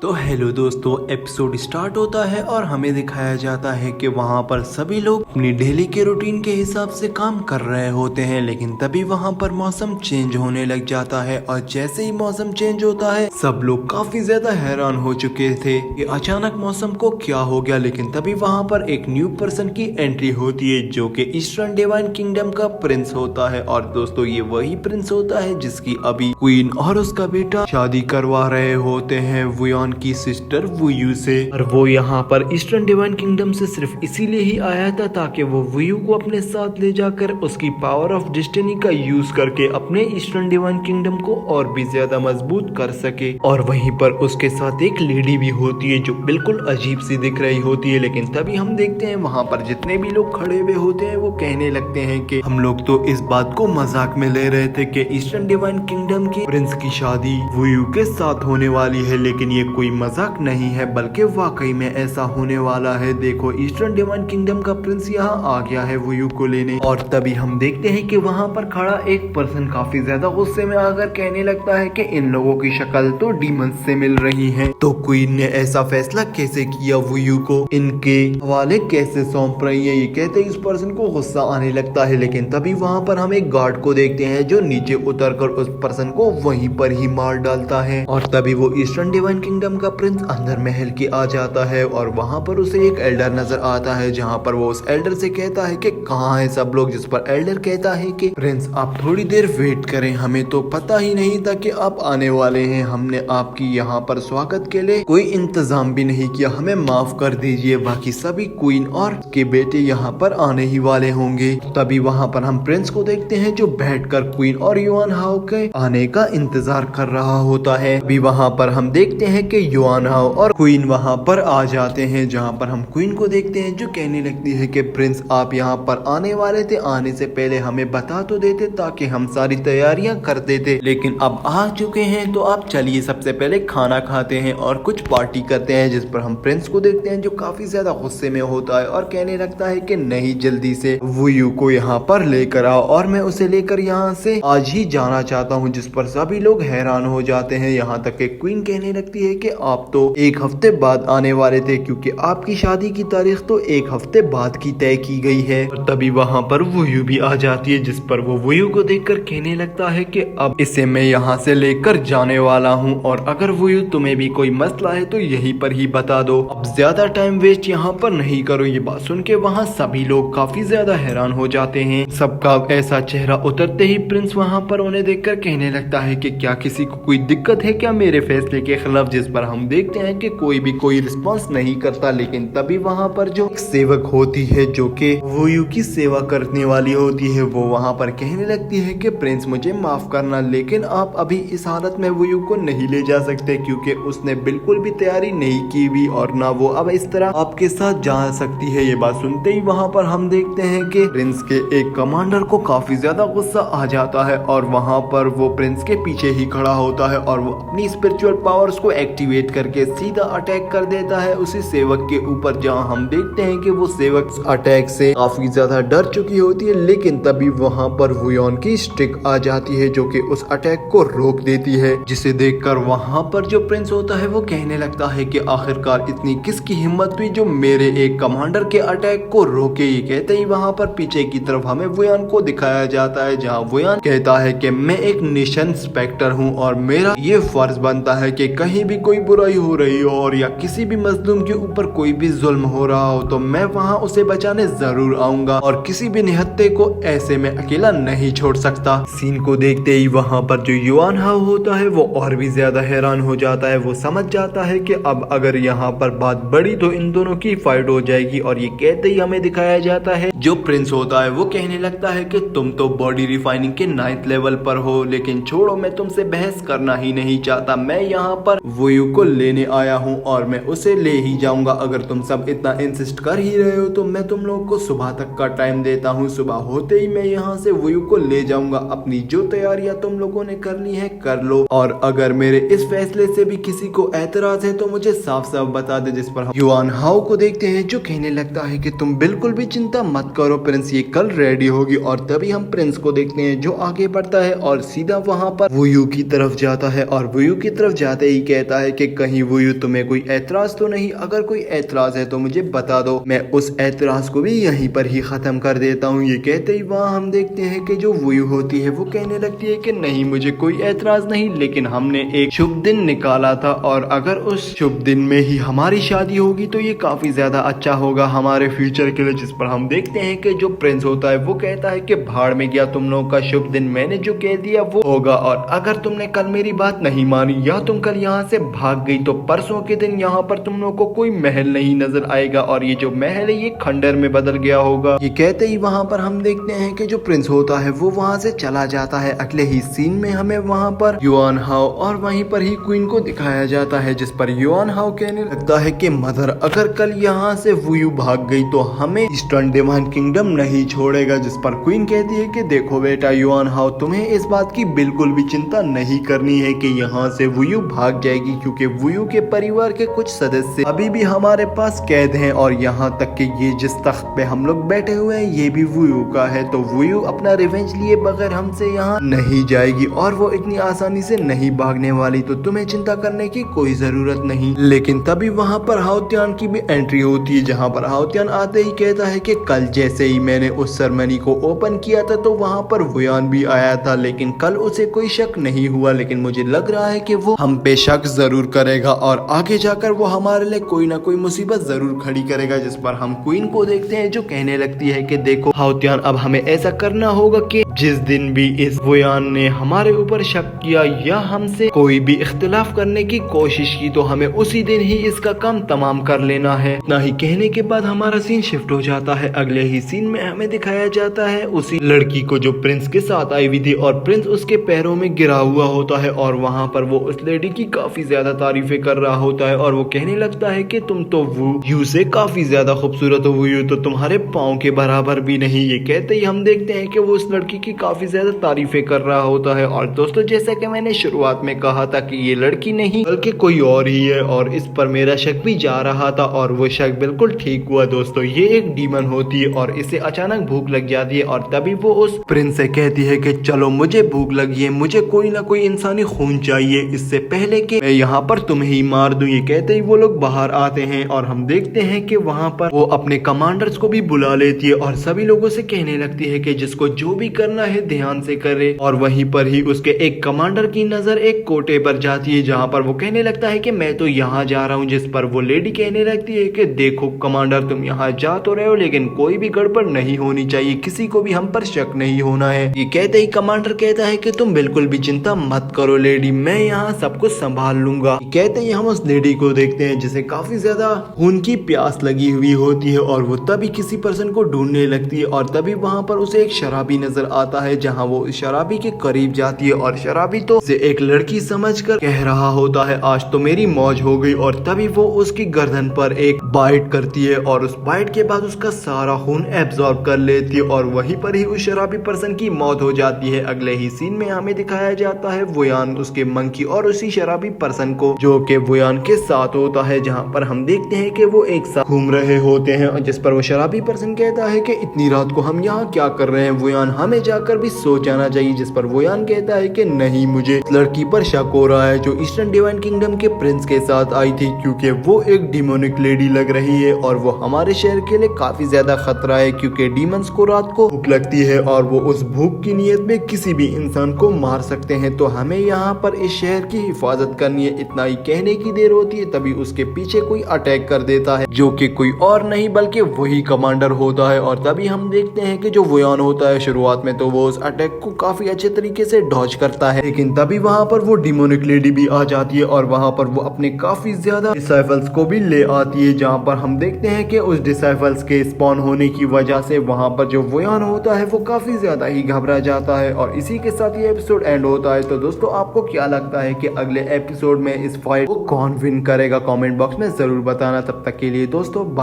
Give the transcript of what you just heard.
तो हेलो दोस्तों, episode start होता है और हमें दिखाया जाता है कि वहाँ पर सभी लोग अपनी डेली के रूटीन के हिसाब से काम कर रहे होते हैं, लेकिन तभी वहाँ पर मौसम चेंज होने लग जाता है। और जैसे ही मौसम चेंज होता है सब लोग काफी ज्यादा हैरान हो चुके थे कि अचानक मौसम को क्या हो गया। लेकिन तभी वहाँ पर एक न्यू पर्सन की एंट्री होती है जो कि ईस्टर्न डिवाइन किंगडम का प्रिंस होता है। और दोस्तों ये वही प्रिंस होता है जिसकी अभी क्वीन और उसका बेटा शादी करवा रहे होते हैं वुयान की सिस्टर वुयू से। और वो यहाँ पर ईस्टर्न डिवाइन किंगडम से सिर्फ इसीलिए ही आया था ताकि वो वुयू को अपने साथ ले जाकर उसकी पावर ऑफ डेस्टिनी का यूज करके अपने ईस्टर्न डिवाइन किंगडम को और भी ज्यादा मजबूत कर सके। और वहीं पर उसके साथ एक लेडी भी होती है जो बिल्कुल अजीब सी दिख रही होती है। लेकिन तभी हम देखते हैं वहाँ पर जितने भी लोग खड़े हुए होते हैं वो कहने लगते हैं कि हम लोग तो इस बात को मजाक में ले रहे थे कि ईस्टर्न डिवाइन किंगडम की प्रिंस की शादी वुयू के साथ होने वाली है, लेकिन ये कोई मजाक नहीं है बल्कि वाकई में ऐसा होने वाला है। देखो ईस्टर्न डिवाइन किंगडम का प्रिंस यहाँ आ गया है वुयू को लेने। और तभी हम देखते हैं कि वहाँ पर खड़ा एक पर्सन काफी ज्यादा गुस्से में आकर कहने लगता है कि इन लोगों की शक्ल तो डीमंस से मिल रही है, तो क्वीन ने ऐसा फैसला कैसे किया, वुयू को इनके हवाले कैसे सौंप रही है। ये कहते ही इस पर्सन को गुस्सा आने लगता है। लेकिन तभी वहाँ पर हम एक गार्ड को देखते हैं जो नीचे उतरकर उस पर्सन को वहीं पर ही मार डालता है। और तभी वो ईस्टर्न डिवाइन किंगडम का प्रिंस अंदर महल के आ जाता है और वहाँ पर उसे एक एल्डर नजर आता है जहाँ पर वो उस एल्डर से कहता है कि कहाँ है सब लोग। जिस पर एल्डर कहता है कि प्रिंस आप थोड़ी देर वेट करें, हमें तो पता ही नहीं था कि आप आने वाले हैं। हमने आपकी यहाँ पर स्वागत के लिए कोई इंतजाम भी नहीं किया, हमें माफ कर दीजिए। बाकी सभी क्वीन और के बेटे यहाँ पर आने ही वाले होंगे। तभी वहाँ पर हम प्रिंस को देखते हैं जो बैठकर क्वीन और युआन हाओ के आने का इंतजार कर रहा होता है। अभी वहाँ पर हम देखते हैं कि युआन हाओ और क्वीन वहाँ पर आ जाते हैं जहाँ पर हम क्वीन को देखते हैं जो कहने लगती है कि प्रिंस आप यहाँ पर आने वाले थे, आने से पहले हमें बता तो देते ताकि हम सारी तैयारियां कर देते, लेकिन अब आ चुके हैं तो आप चलिए सबसे पहले खाना खाते हैं और कुछ पार्टी करते हैं। जिस पर हम प्रिंस को देखते हैं जो काफी ज्यादा गुस्से में होता है और कहने लगता है कि नहीं, जल्दी से वुयू को यहाँ पर लेकर आओ और मैं उसे लेकर यहाँ से आज ही जाना चाहता हूँ। जिस पर सभी लोग हैरान हो जाते हैं, यहाँ तक कि क्वीन कहने लगती है कि आप तो एक हफ्ते बाद आने वाले थे क्योंकि आपकी शादी की तारीख तो एक हफ्ते बाद की तय की गई है। और तभी वहाँ पर वुयू भी आ जाती है जिस पर वो वुयू को देखकर कहने लगता है कि अब इसे मैं यहाँ से लेकर जाने वाला हूँ और अगर वुयू तुम्हें भी कोई मसला है तो यहीं पर ही बता दो, अब ज्यादा टाइम वेस्ट यहाँ पर नहीं करो। ये बात सुन के वहाँ सभी लोग काफी ज्यादा हैरान हो जाते हैं। सबका ऐसा चेहरा उतरते ही प्रिंस वहाँ पर उन्हें देखकर कहने लगता है कि क्या किसी को कोई दिक्कत है क्या मेरे फैसले के खिलाफ। जिस पर हम देखते हैं कि कोई भी कोई रिस्पांस नहीं करता। लेकिन तभी वहाँ पर जो सेवक होती है जो कि वुयू की सेवा करने वाली होती है वो वहाँ पर कहने लगती है कि प्रिंस मुझे माफ करना, लेकिन आप अभी इस हालत में वुयू को नहीं ले जा सकते क्योंकि उसने बिल्कुल भी तैयारी नहीं की भी और ना वो अब इस तरह आपके साथ जा सकती है। ये बात सुनते ही वहाँ पर हम देखते हैं कि प्रिंस के एक कमांडर को काफी ज्यादा गुस्सा आ जाता है और वहाँ पर वो प्रिंस के पीछे ही खड़ा होता है और वो अपनी स्पिरिचुअल पावर्स को एक्टिवेट करके सीधा अटैक कर देता है उसी सेवक के ऊपर, जहाँ हम देखते हैं कि वो सेवक अटैक से काफी ज्यादा डर चुकी होती है। लेकिन तभी वहाँ पर वुयान की स्टिक आ जाती है जो कि उस अटैक को रोक देती है, जिसे देखकर वहाँ पर जो प्रिंस होता है वो कहने लगता है कि आखिरकार इतनी किसकी हिम्मत हुई जो मेरे एक कमांडर के अटैक को रोके। ये कहते ही वहाँ पर पीछे की तरफ हमें वुयान को दिखाया जाता है जहाँ वुयान कहता है कि मैं एक नेशन इंस्पेक्टर हूँ और मेरा ये फर्ज बनता है कि कहीं भी कोई बुराई हो रही हो और या किसी भी मजलूम के ऊपर कोई भी जुल्म हो रहा हो तो मैं वहाँ उसे बचाने जरूर आऊंगा और किसी भी निहत्ते को ऐसे में अकेला नहीं छोड़ सकता। सीन को देखते ही वहाँ पर जो युआन हाओ होता है वो और भी ज्यादा हैरान हो जाता है। वो समझ जाता है कि अब अगर यहाँ पर बात बढ़ी तो इन दोनों की फाइट हो जाएगी। और ये कहते ही हमें दिखाया जाता है जो प्रिंस होता है वो कहने लगता है कि तुम तो बॉडी रिफाइनिंग के 9th लेवल पर हो, लेकिन छोड़ो मैं तुमसे बहस करना ही नहीं चाहता। मैं यहाँ पर वुयू को लेने आया हूँ और मैं उसे ले ही जाऊंगा। अगर तुम सब इतना इंसिस्ट कर ही रहे हो तो मैं तुम लोगों को सुबह तक का टाइम देता हूँ। सुबह होते ही मैं यहाँ से वुयू को ले जाऊंगा। अपनी जो तैयारियां तुम लोगों ने करनी है कर लो और अगर मेरे इस फैसले से भी किसी को एतराज है तो मुझे साफ साफ बता दे। जिस पर हम युआन हाओ को देखते हैं जो कहने लगता है कि तुम बिल्कुल भी चिंता मत करो, प्रिंस ये कल रेडी होगी। और तभी हम प्रिंस को देखते हैं जो आगे बढ़ता है और सीधा वहाँ पर वुयू की तरफ जाता है और वुयू की तरफ जाते ही कहता है है कि कहीं वुयू तुम्हें कोई एतराज तो नहीं, अगर कोई एतराज है तो मुझे बता दो, मैं उस एतराज को भी यहीं पर ही खत्म कर देता हूँ। ये कहते ही वहाँ हम देखते हैं कि जो वुयू होती है वो कहने लगती है कि नहीं मुझे कोई एतराज नहीं, लेकिन हमने एक शुभ दिन निकाला था और अगर उस शुभ दिन में ही हमारी शादी होगी तो ये काफी ज्यादा अच्छा होगा हमारे फ्यूचर के लिए। जिस पर हम देखते हैं कि जो प्रिंस होता है वो कहता है कि भाड़ में गया तुम लोगों का शुभ दिन, मैंने जो कह दिया वो होगा और अगर तुमने कल मेरी बात नहीं मानी या तुम कल यहाँ से भाग गई तो परसों के दिन यहाँ पर तुम लोगों को कोई महल नहीं नजर आएगा और ये जो महल है ये खंडर में बदल गया होगा। ये कहते ही वहाँ पर हम देखते हैं कि जो प्रिंस होता है वो वहाँ से चला जाता है। अगले ही सीन में हमें वहाँ पर युआन हाओ और वहीं पर ही क्वीन को दिखाया जाता है, जिस पर युआन हाओ कहने लगता है कि मदर अगर कल यहाँ से वुयू भाग गई तो हमें ईस्टर्न डिवाइन किंगडम नहीं छोड़ेगा। जिस पर क्वीन कहती है कि देखो बेटा युआन हाओ, तुम्हें इस बात की बिल्कुल भी चिंता नहीं करनी है कि यहाँ से वुयू भाग जाएगी, क्योंकि वुयू के परिवार के कुछ सदस्य अभी भी हमारे पास कैद हैं और यहाँ तक कि ये जिस तख्त पे हम लोग बैठे हुए हैं ये भी वुयू का है, तो वुयू अपना रिवेंज लिए बगैर हमसे यहाँ नहीं जाएगी और वो इतनी आसानी से नहीं भागने वाली, तो तुम्हें चिंता करने की कोई जरूरत नहीं। लेकिन तभी वहाँ पर हाओतियान की भी एंट्री होती है, जहाँ पर हाओतियान आते ही कहता है कि कल जैसे ही मैंने उस सेरेमनी को ओपन किया था तो वहाँ पर वुयान भी आया था, लेकिन कल उसे कोई शक नहीं हुआ, लेकिन मुझे लग रहा है कि वो हम पे शक जरूर करेगा और आगे जाकर वो हमारे लिए कोई ना कोई मुसीबत जरूर खड़ी करेगा। जिस पर हम क्वीन को देखते हैं जो कहने लगती है कि देखो हाओतियान, अब हमें ऐसा करना होगा कि जिस दिन भी इस वुयान ने हमारे ऊपर शक किया या हमसे कोई भी इख्तिलाफ करने की कोशिश की तो हमें उसी दिन ही इसका काम तमाम कर लेना है। इतना ही कहने के बाद हमारा सीन शिफ्ट हो जाता है। अगले ही सीन में हमें दिखाया जाता है उसी लड़की को जो प्रिंस के साथ आई हुई थी और प्रिंस उसके पैरों में गिरा हुआ होता है और वहाँ पर वो उस लेडी की काफी ज्यादा तारीफें कर रहा होता है और वो कहने लगता है कि तुम तो वुयू से काफी ज्यादा खूबसूरत हो, वुयू तो तुम्हारे पाँव के बराबर भी नहीं। ये कहते ही हम देखते हैं कि वो उस लड़की की काफी ज्यादा तारीफें कर रहा होता है। और दोस्तों जैसा कि मैंने शुरुआत में कहा था कि ये लड़की नहीं बल्कि कोई और ही है और इस पर मेरा शक भी जा रहा था और वो शक बिल्कुल ठीक हुआ। दोस्तों ये एक डीमन होती है और इसे अचानक भूख लग जाती है और तभी वो उस प्रिंस से कहती है कि चलो मुझे भूख लगी है, मुझे कोई ना कोई इंसानी खून चाहिए इससे पहले कि मैं यहाँ पर तुम्हें ही मार दूं। ये कहते ही वो लोग बाहर आते हैं और हम देखते हैं कि वहाँ पर वो अपने कमांडर्स को भी बुला लेती है और सभी लोगों से कहने लगती है कि जिसको जो भी करना है ध्यान से करे। और वहीं पर ही उसके एक कमांडर की नजर एक कोटे पर जाती है जहाँ पर वो कहने लगता है कि मैं तो यहाँ जा रहा हूँ। जिस पर वो लेडी कहने लगती है कि देखो कमांडर, तुम यहाँ जा तो रहे हो लेकिन कोई भी गड़बड़ नहीं होनी चाहिए, किसी को भी हम पर शक नहीं होना है। ये कहते ही कमांडर कहता है कि तुम बिल्कुल भी चिंता मत करो लेडी, मैं यहाँ सब कुछ संभाल लूंगा। कहते ही हम उस लेडी को देखते हैं जिसे काफी ज्यादा खून की प्यास लगी हुई होती है और वो तभी किसी पर्सन को ढूंढने लगती है और तभी वहाँ पर उसे एक शराबी नजर आता है जहाँ वो शराबी के करीब जाती है और शराबी तो उसे एक लड़की समझकर कह रहा होता है आज तो मेरी मौज हो गई। और तभी वो उसकी गर्दन पर एक बाइट करती है और उस बाइट के बाद उसका सारा खून एब्जॉर्ब कर लेती है और वहीं पर ही उस शराबी पर्सन की मौत हो जाती है। अगले ही सीन में हमें दिखाया जाता है वुयान, उसके मंकी और उसी शराबी पर्सन को जो कि वुयान के साथ होता है, जहाँ पर हम देखते हैं कि वो एक साथ घूम रहे होते हैं। जिस पर वो शराबी पर्सन कहता है कि इतनी रात को हम यहाँ क्या कर रहे हैं वुयान, हमें जाकर भी सो जाना चाहिए। जिस पर वुयान कहता है कि नहीं, मुझे लड़की पर शक हो रहा है जो ईस्टर्न डिवाइन किंगडम के प्रिंस के साथ आई थी, क्योंकि वो एक डिमोनिक लेडी लग रही है और वो हमारे शहर के लिए काफी ज्यादा खतरा है, क्योंकि डीमंस को रात को भूख लगती है और वो उस भूख की नीयत में किसी भी इंसान को मार सकते हैं, तो हमें यहाँ पर इस शहर की हिफाजत करनी है। इतना ही कहने की देर होती है तभी उसके पीछे कोई अटैक कर देता है जो कि कोई और नहीं बल्कि वही कमांडर होता है। और तभी हम देखते हैं कि जो वुयान होता है शुरुआत में तो वो उस अटैक को काफी अच्छे तरीके से डॉज करता है, लेकिन तभी वहाँ पर वो डिमोनिक लेडी भी आ जाती है और वहाँ पर वो अपने काफी ज्यादा डिसाइपल्स को भी ले आती है, जहाँ पर हम देखते हैं कि उस डिसाइपल्स के स्पॉन होने की वजह से वहाँ पर जो वुयान होता है वो काफी ज्यादा ही घबरा जाता है। और इसी के साथ ये एपिसोड एंड होता है। तो दोस्तों आपको क्या लगता है कि अगले एपिसोड में इस फाइट को कौन विन करेगा, कमेंट बॉक्स में जरूर बताना। तब तक के लिए दोस्तों